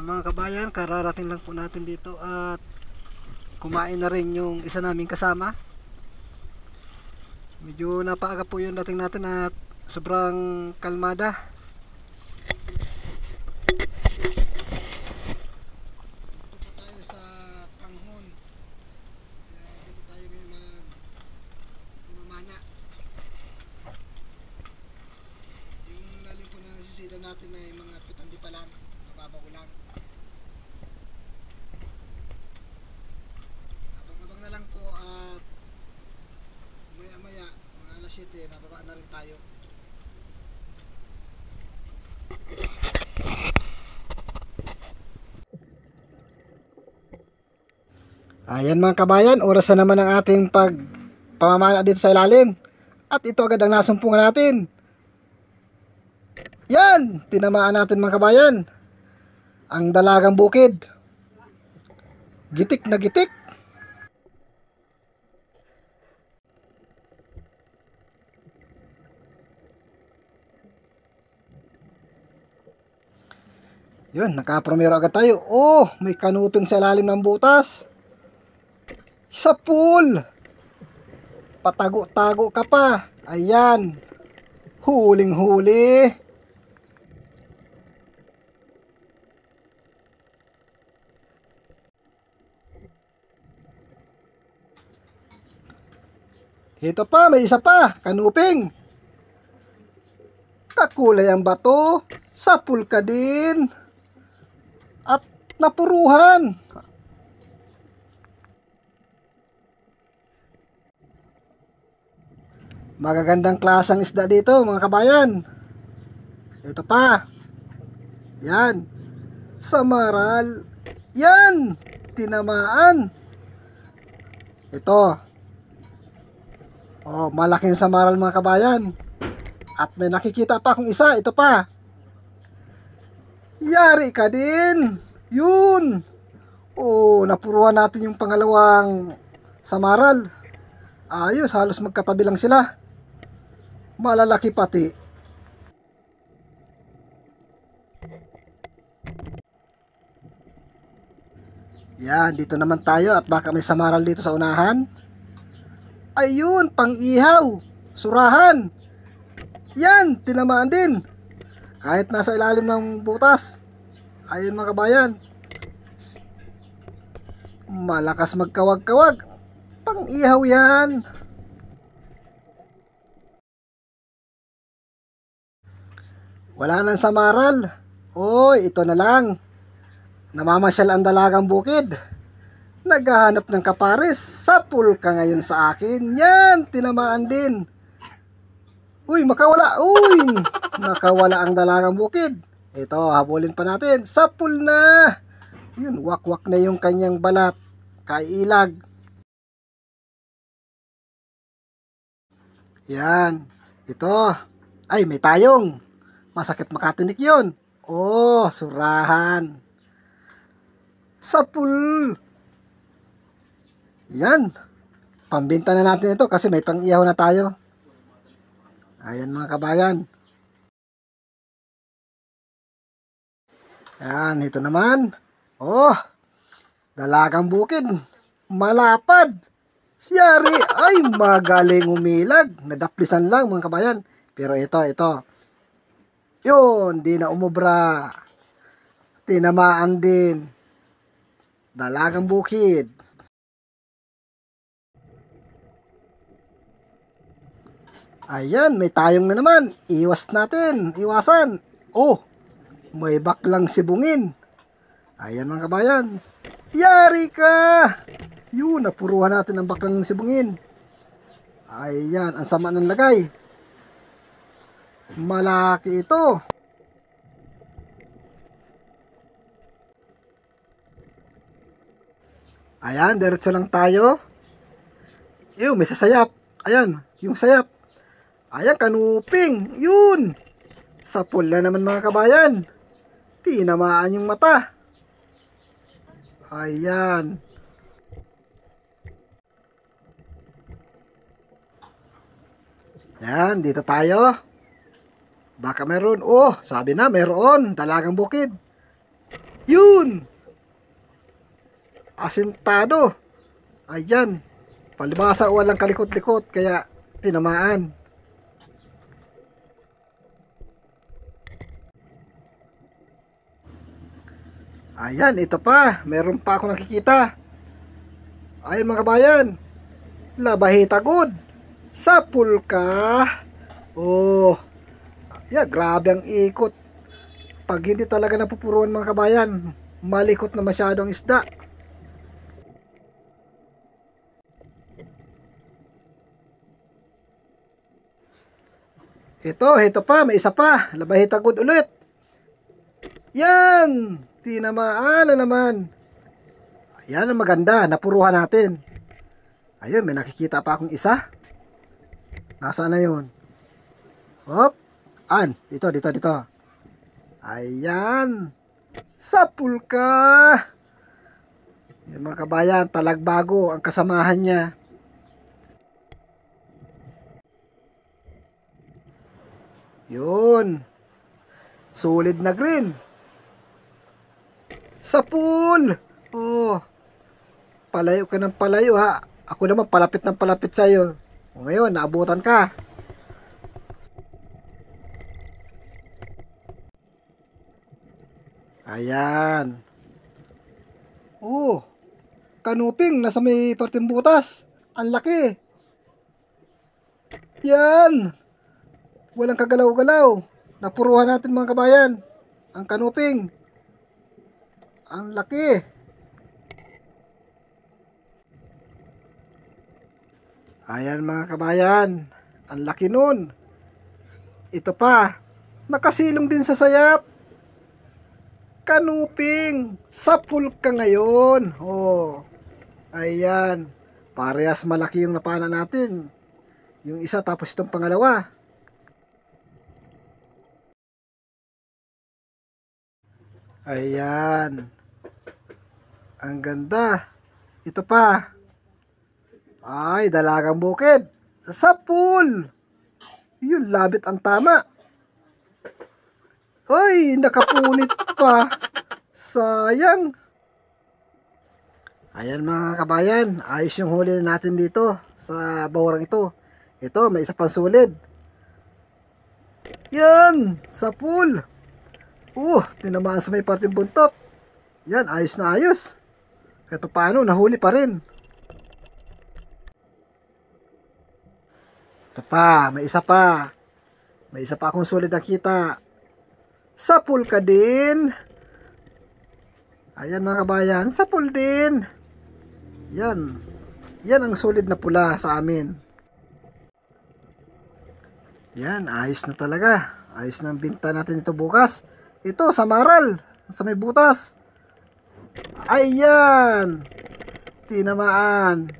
Ayan mga kabayan, kararating lang po natin dito at kumain na rin yung isa naming kasama. Medyo napaaga po yung dating natin at sobrang kalmada. Dito po tayo sa Panghon. Dito tayo ngayon mamana. Yung lalim po na sisida natin ay mga pitandi pa lang, mababaw lang. Abang-abang na lang po at maya-maya mga alas 7 mababa na rin tayo. Ayan mga kabayan, oras na naman ang ating pamamana dito sa ilalim. At ito agad ang nasumpungan natin. Yan, tinamaan natin mga kabayan. Ang dalagang bukid. Gitik na gitik. Yun, nakapromero agad tayo. Oh, may kanuping sa ilalim ng butas. Sa pool. Patago-tago ka pa. Ayan. Huling-huli. Ito pa, may isa pa. Kanuping. Kakulay ang bato. Sa pool ka din. At napuruhan. Magagandang klasang isda dito mga kabayan. Ito pa. Yan. Samaral. Yan. Tinamaan. Ito. Oh, malaking samaral mga kabayan. At may nakikita pa akong isa. Ito pa. Yari ka din. Yun. Oh, napuruhan natin yung pangalawang samaral. Ayos, halos magkatabi lang sila. Malalaki pati. Yan, dito naman tayo at baka may samaral dito sa unahan. Ayun, pang-ihaw. Surahan. Yan, tinamaan din. Kahit nasa ilalim ng butas. Ayun mga kabayan. Malakas magkawag-kawag. Pang-ihaw yan. Wala nang samaral. Oy, ito na lang. Namamasyal ang dalagang bukid. Naghahanap ng kapares. Sapul ka ngayon sa akin. Yan, tinamaan din. Uy, makawala. Uy, nakawala ang dalagang bukid. Ito, habulin pa natin. Sapul na. Yun, wakwak na yung kanyang balat. Kailag. Yan. Ito. Ay, may tayong. Masakit makatinik yun. Oh, surahan. Sapul. Yan. Pambinta na natin ito kasi may pang-ihaw na tayo. Ayan mga kabayan. Yan, ito naman. Oh, dalagang bukid. Malapad. Siyari, ay magaling umilag. Nadaplisan lang mga kabayan. Pero ito. Yun, di na umubra. Tinamaan din. Dalagang bukid. Ayan, may tayong na naman. Iwas natin. Iwasan. Oh, may baklang sibungin. Ayan mga kabayan. Yari ka! Yun, napuruhan natin ang baklang sibungin. Ayan, ang sama ng lagay. Malaki ito. Ayan, diretso lang tayo. Ew, may sasayap. Ayan, yung sayap. Ayan, kanuping. Yun. Sapul na naman mga kabayan. Tinamaan yung mata. Ayan. Ayan, dito tayo. Baka meron. Oh, sabi na, meron. Dalagang bukid. Yun! Asintado. Ayan. Palibasa walang kalikot-likot kaya tinamaan. Ayan, ito pa. Meron pa ako nakikita. Ayun mga kabayan. Labahita good. Sapul ka. Oh. Yeah, grabe ang ikot. Pag hindi talaga napupuruan mga kabayan, malikot na masyado ang isda. Ito pa, may isa pa. Labahita good ulit. Yan! Tinamaan na naman. Ayan ang maganda, napuruhan natin. Ayun, may nakikita pa akong isa. Nasaan na yun? Hop! Dito. Ayan. Sapul ka. Yan mga kabayan, talagbago ang kasamahan niya. Yun. Solid na green. Sapul. Oh. Palayo ka ng palayo ha. Ako naman palapit ng palapit sa'yo. O ngayon, naabutan ka. Ayan. Oh, kanuping nasa may parteng butas. Ang laki. Yan. Walang kagalaw-galaw. Napuruhan natin mga kabayan. Ang kanuping. Ang laki. Ayan mga kabayan. Ang laki nun. Ito pa. Nakasilong din sa sayap. Kanuping, sapul ka ngayon. Oh, ayan. Parehas malaki yung napana natin. Yung isa tapos itong pangalawa. Ayan. Ang ganda. Ito pa. Ay, dalagang bukid. Sapul. Yun, labit ang tama. Ay, nakapunit pa. Sayang. Ayan mga kabayan, ayos yung huli natin dito sa bawrang ito. Ito, may isa pang sulid. Yan, sapul. Tinamaan sa may parteng buntot. Yan, ayos na ayos. Kahit paano, nahuli pa rin. Ito pa, may isa pa. May isa pa akong sulid nakita. Sapul ka din. Ayan mga kabayan, sapul din. Yan. Yan ang solid na pula sa amin. Yan, ayos na talaga. Ayos na ang binta natin ito bukas. Ito, sa maral. Sa may butas. Ayan. Tinamaan.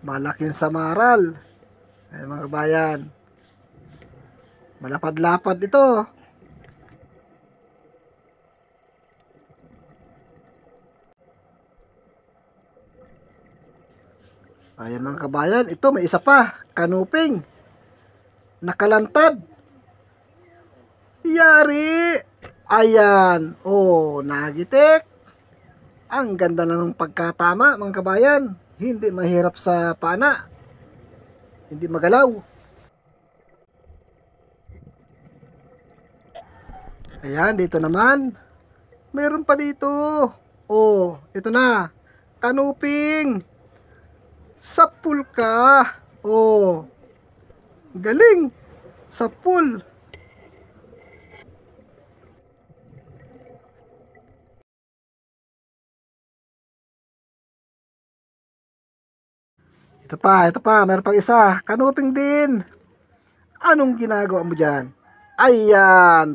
Malaking samaral. Ayan mga kabayan. Malapad-lapad ito. Ayan mga kabayan, ito may isa pa, kanuping. Nakalantad. Yari. Ayan. Oh, nagitik. Ang ganda na ng pagkatama mga kabayan. Hindi mahirap sa pana. Hindi magalaw. Ayan, dito naman. Meron pa dito. Oh, ito na. Kanuping. Sapul ka. Oh. Galing. Sapul. Ito pa. Meron pang isa. Kanuping din. Anong ginagawa mo dyan? Ayan.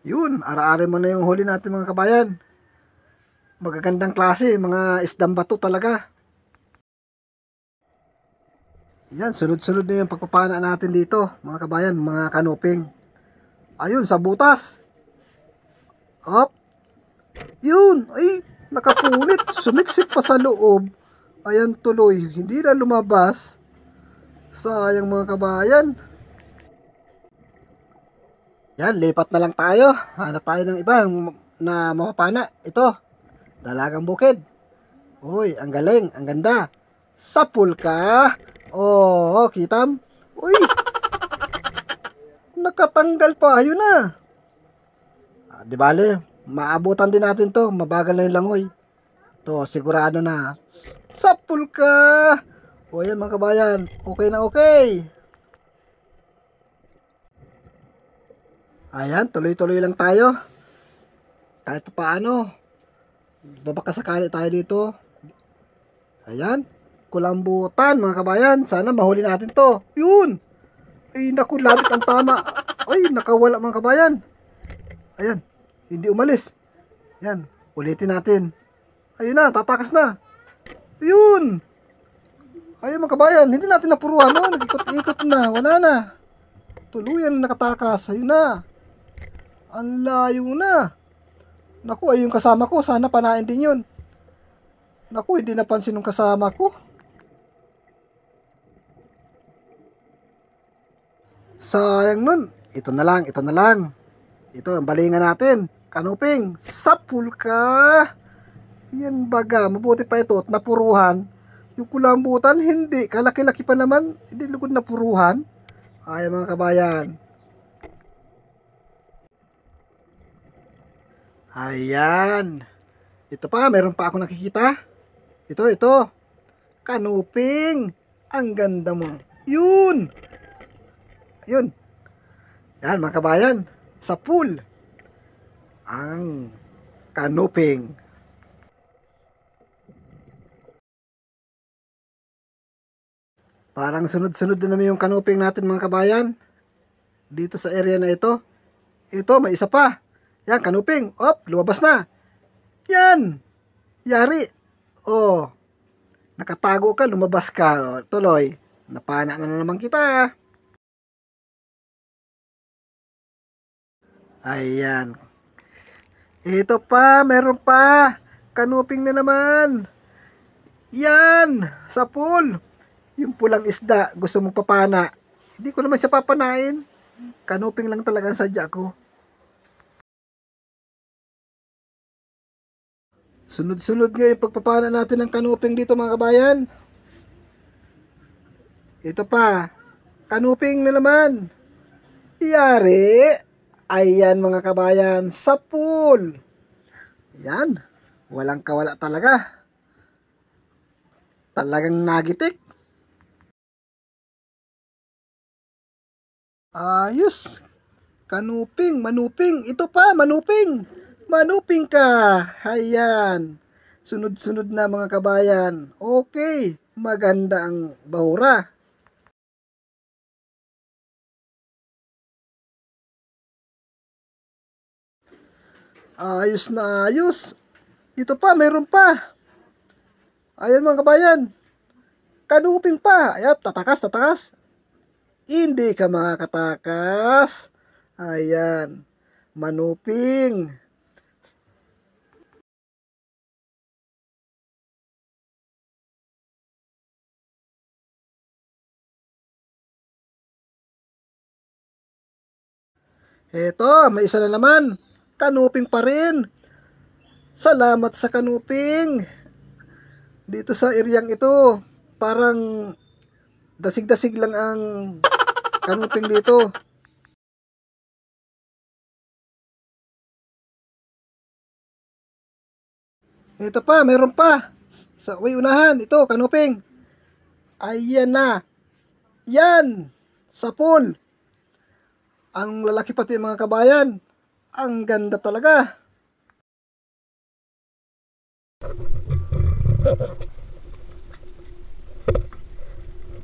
Yun. Ara-ara mo na yung huli natin mga kabayan. Magagandang klase. Mga isdang bato talaga. Yan, sunod-sunod na yung pagpapana natin dito, mga kabayan, mga kanuping. Ayun, sa butas. Up. Yun, ay, nakapunit. Sumiksik pa sa loob. Ayan tuloy, hindi na lumabas. Sayang mga kabayan. Yan, lipat na lang tayo. Hanap tayo ng iba. na mapapana. Ito, dalagang bukid. Uy, ang galing, ang ganda. Sapul ka. Oo, kitam. Uy, nakatanggal pa. Ayun na. Di bale, maabutan din natin to. Mabagal na yung langoy. To, sigurado na. Sapul ka. O yan mga kabayan. Okay na okay. Ayan, tuloy-tuloy lang tayo. Kahit paano. Baka sakali tayo dito. Ayan. Kulambutan mga kabayan. Sana mahuli natin to. Yun. Ay naku, labit ang tama. Ay, nakawala mga kabayan. Ayan. Hindi umalis. Yan. Ulitin natin. Ayun na, tatakas na. Yun. Ayun mga kabayan. Hindi natin napuruhan. No? Nag-ikot-ikot na. Wala na. Tuluyan na nakatakas. Ayun na. Ang layo na. Naku, ay yung kasama ko. Sana panain din yun. Naku, hindi napansin ng kasama ko. Sayang nun. Ito na lang, ito na lang. Ito ang balingan natin. Kanuping, sapul ka. Yan baga, mabuti pa ito at napuruhan. Yung kulambutan, hindi. Kalaki-laki pa naman. Hindi lugod napuruhan. Ay mga kabayan. Ayan. Ito pa, meron pa ako nakikita. Ito. Kanuping. Ang ganda mo. Yun. Yun. Yan mga kabayan. Sa pool. Ang kanuping. Parang sunod-sunod na naman yung kanuping natin mga kabayan. Dito sa area na ito. Ito, may isa pa. Yan, kanuping. Op, lumabas na. Yan. Yari. Oh. Nakatago ka, lumabas ka. Oh, tuloy. Napana na naman kita. Ayan. Ito pa, meron pa. Kanuping na naman. Yan, sa pool. Yung pulang isda, gusto mong papana. Hindi ko naman siya papanain. Kanuping lang talaga ang sadya ko. Sunod-sunod nga yung pagpapana natin ng kanuping dito mga kabayan. Ito pa, kanuping na naman. Yari. Ayan mga kabayan, sa pool. Yan, walang kawala talaga. Talagang nagitik. Ayos. Kanuping, manuping. Ito pa, manuping. Manuping ka. Ayan. Sunod-sunod na mga kabayan. Okay, maganda ang bahura. Ayos na ayos. Ito pa, mayroon pa. Ayan mga kabayan. Kanuping pa. Ayan, tatakas. Hindi ka makakatakas. Ayan. Manuping. Eto, may isa na naman. Kanuping pa rin. Salamat sa kanuping. Dito sa eryang ito, parang dasig-dasig lang ang kanuping dito. Ito pa, meron pa. Sa unahan, ito, kanuping. Ayan na. Yan. Sa pool. Ang lalaki pati mga kabayan. Ang ganda talaga.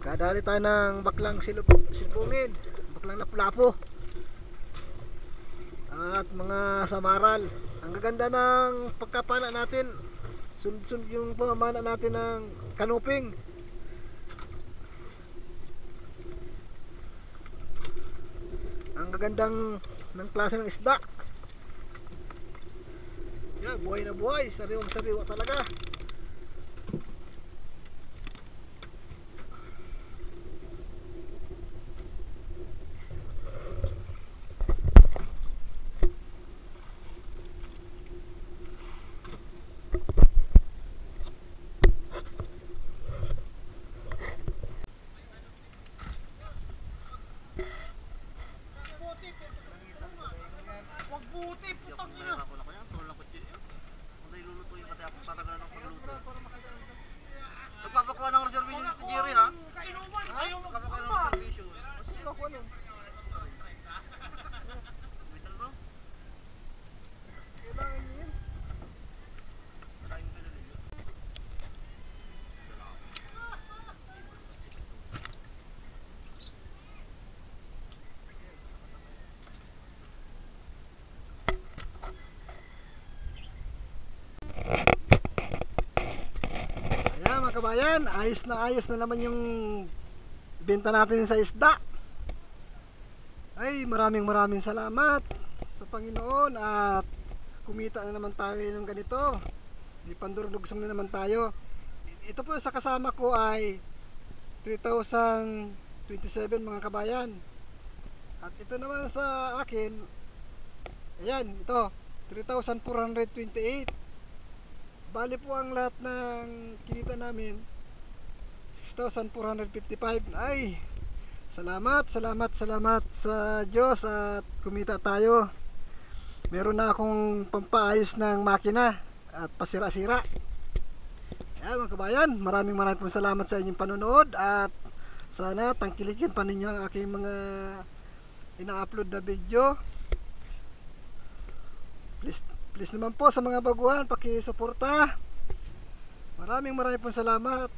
Kadali tayo ng baklang silpungin, baklang lapu-lapu at mga samaral. Ang gaganda ng pagkapana natin. Sunod-sunod yung pamana natin ng kanuping. Ang gagandang ng klase ng isda. Yan, buhay na buhay. Sariwang sariwa talaga. Ayan mga kabayan, ayos na naman yung benta natin sa isda. Ay maraming salamat sa Panginoon at kumita na naman tayo ng ganito. Di pandurdugsong na naman tayo. Ito po sa kasama ko ay 3,027 mga kabayan. At ito naman sa akin, ayan, ito 3,428. Bali po ang lahat ng kinita namin 6,455. Ay, salamat sa Diyos at kumita tayo. Meron na akong pampaayos ng makina at pasira-sira. Ayan mga kabayan, maraming pong salamat sa inyong panonood at sana tangkilikin pa ninyo ang aking mga ina-upload na video. Please naman po sa mga baguhan, paki-suporta. Maraming pong salamat.